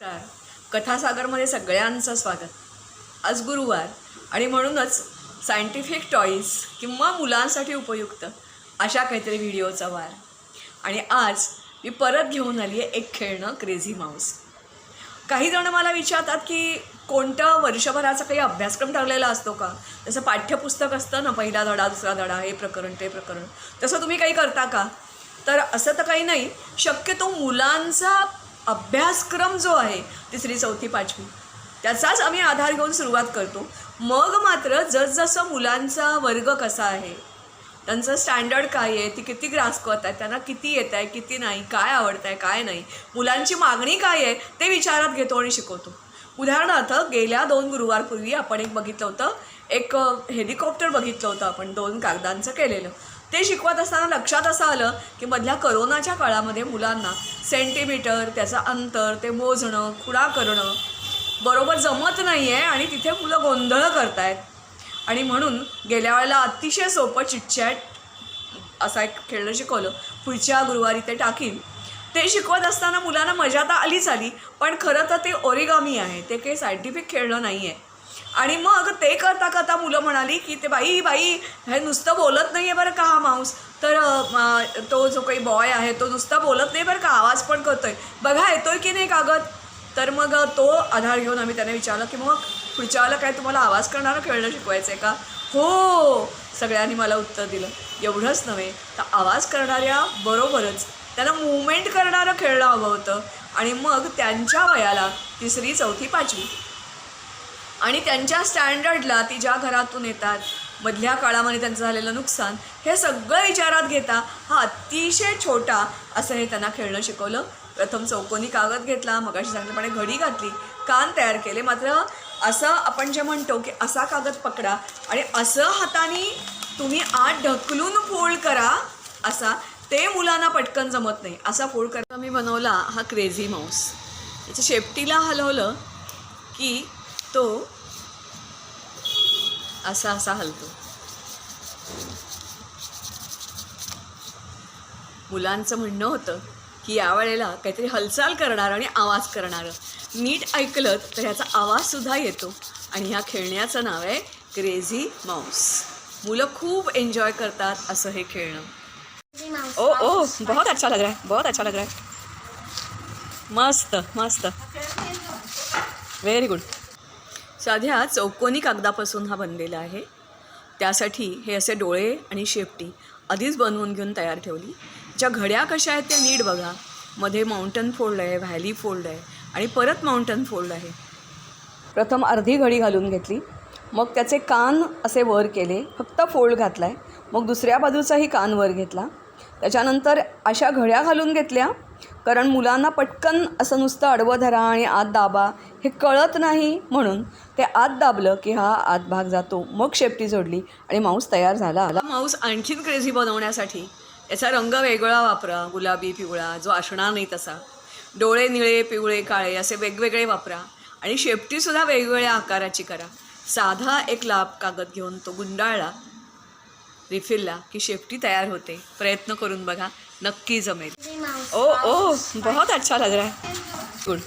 नमस्कार. कथासागरमध्ये सगळ्यांचं स्वागत. आज गुरुवार आणि म्हणूनच सायंटिफिक टॉईज किंवा मुलांसाठी उपयुक्त अशा काहीतरी व्हिडिओचा वार. आणि आज मी परत घेऊन आली आहे एक खेळणं, क्रेझी माऊस. काही जण मला विचारतात की कोणतं वर्षभराचा काही अभ्यासक्रम ठरलेला असतो का, जसं पाठ्यपुस्तक असतं ना, पहिला धडा दुसरा धडा, हे प्रकरण ते प्रकरण, तसं तुम्ही काही करता का? तर असं तर काही नाही. शक्यतो मुलांचा अभ्यासक्रम जो आहे 3री 4थी 5वी त्याचाच आम्ही आधार घेऊन सुरुवात करतो. मग मात्र जसजसं मुलांचा वर्ग कसा आहे, त्यांचं स्टँडर्ड काय आहे, ती किती ग्रास करत आहेत, त्यांना किती येत आहे किती नाही, काय आवडतं आहे काय नाही, मुलांची मागणी काय आहे ते विचारात घेतो आणि शिकवतो. उदाहरणार्थ गेल्या 2 गुरुवारपूर्वी आपण एक बघितलं होतं, एक हेलिकॉप्टर बघितलं होतं आपण 2 कागदांचं केलेलं. ते शिकवत असताना लक्षात असं आलं की मधल्या करोनाच्या काळामध्ये मुलांना सेंटीमीटर, त्याचं अंतर, ते मोजणं, खुणा करणं बरोबर जमत नाही आहे आणि तिथे मुलं गोंधळ करत आहेत. आणि म्हणून गेल्या वेळेला अतिशय सोपं चिटचॅट असा एक खेळणं शिकवलं. पुढच्या गुरुवारी ते टाकीन. ते शिकवत असताना मुलांना मजा तर आली, पण खरं तर ते ओरिगामी आहे, ते काही सायंटिफिक खेळणं नाही आहे. आणि मग ते करता करता मुलं म्हणाली की ते बाई हे नुसतं बोलत नाही आहे बरं का हा माऊस, तर तो जो काही बॉय आहे तो नुसता बोलत नाही बरं का, आवाज पण करतोय, बघा येतोय की नाही कागद. तर मग तो आधार घेऊन आम्ही त्याने विचारलं की मग पुढच्या वेळेला काय तुम्हाला आवाज करणारं खेळणं शिकवायचं आहे का? हो, सगळ्यांनी मला उत्तर दिलं. एवढंच नव्हे तर आवाज करणाऱ्या बरोबरच त्यांना मूवमेंट करणारं खेळणं हवं होतं. आणि मग त्यांच्या वयाला 3री 4थी 5वी आणि त्यांच्या स्टँडर्डला, ती ज्या घरातून येतात, मधल्या काळामध्ये त्यांचं झालेलं नुकसान, हे सगळं विचारात घेता हा अतिशय छोटा असं हे त्यांना खेळणं शिकवलं. प्रथम चौकोनी कागद घेतला, मगाशी सांगितल्याप्रमाणे घडी घातली, कान तयार केले. मात्र असं आपण जे म्हणतो की असा कागद पकडा आणि असं हाताने तुम्ही आत ढकलून फोल्ड करा, असा ते मुलांना पटकन जमत नाही. असा फोल्ड करा. मी बनवला हा क्रेझी माऊस. याच्या शेपटीला हलवलं की तो असा हलतो. मुलांचं म्हणणं होतं की यावेळेला काहीतरी हालचाल करणार आणि आवाज करणारं. नीट ऐकलं तर ह्याचा आवाजसुद्धा येतो. आणि ह्या खेळण्याचं नाव आहे क्रेझी माऊस. मुलं खूप एन्जॉय करतात असं हे खेळणं. ओ बहुत अच्छा लग रहा है, बहुत अच्छा लग रहा है. मस्त मस्त, व्हेरी गुड. साध्या चौकोनी कागदापासून हा बनलेला आहे. त्यासाठी हे असे डोळे आणि शेपटी आधीच बनवून घेऊन तयार ठेवली. ज्या घड्या कशा आहेत त्या नीट बघा. मध्ये माउंटन फोल्ड आहे, व्हॅली फोल्ड आहे आणि परत माउंटन फोल्ड आहे. प्रथम अर्धी घडी घालून घेतली, मग त्याचे कान असे वर केले, फक्त फोल्ड घातला आहे. मग दुसऱ्या बाजूचाही कान वर घेतला. त्याच्यानंतर अशा घड्या घालून घेतल्या, कारण मुलांना पटकन असं नुसतं आडवं धरा आणि आत दाबा हे कळत नाही, म्हणून ते आत दाबलं की हा आत भाग जातो. मग शेपटी जोडली आणि माऊस तयार झाला. माऊस आणखीन क्रेझी बनवण्यासाठी याचा रंग वेगळा वापरा, गुलाबी पिवळा जो असणार नाही तसा. डोळे निळे पिवळे काळे असे वेगवेगळे वापरा आणि शेपटीसुद्धा वेगवेगळ्या आकाराची करा. साधा एक लांब कागद घेऊन तो गुंडाळला रिफिलला की शेपटी तयार होते. प्रयत्न करून बघा, नक्की जमेल. ओ बहुत अच्छा लग रहा है. गुड.